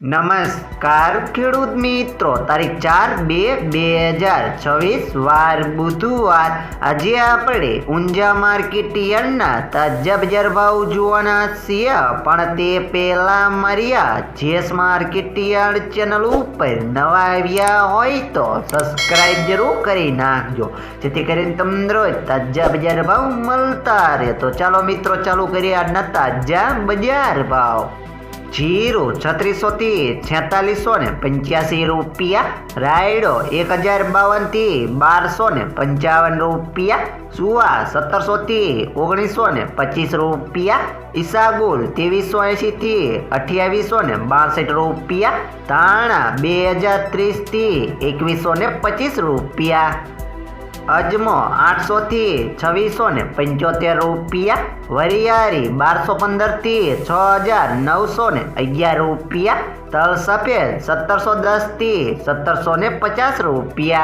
નમસ્કાર ખેડૂત મિત્રો, તારીખ 4/2/2026 વાર બુધવાર। આજે આપણે ઊંઝા માર્કેટ યાર્ડના તાજા બજાર ભાવ જોવાના છીએ, પણ તે પહેલા મારી જેસ માર્કેટ યાર્ડ ચેનલ ઉપર નવા આવ્યા હોય તો સબસ્ક્રાઇબ જરૂર કરી નાખજો, જેથી કરીને તમને રોજ તાજા બજાર ભાવ મળતા રહે। તો ચાલો મિત્રો, ચાલુ કરીએ આજના તાજા બજાર ભાવ। जीरो 3600 थी 4685 रुपया, रायडो 1052 थी 1255 रुपया, सुआ 1700 थी 1925 रुपया, ईसागुल 2380 थी 2862 रुपया, धाणा 2030 थी 2125 रुपया, अजमो 800 थी 2675 रुपया, वरियारी 1215 थी 6911 रुपया, तल सफेद 1710 थी 1750 रुपया।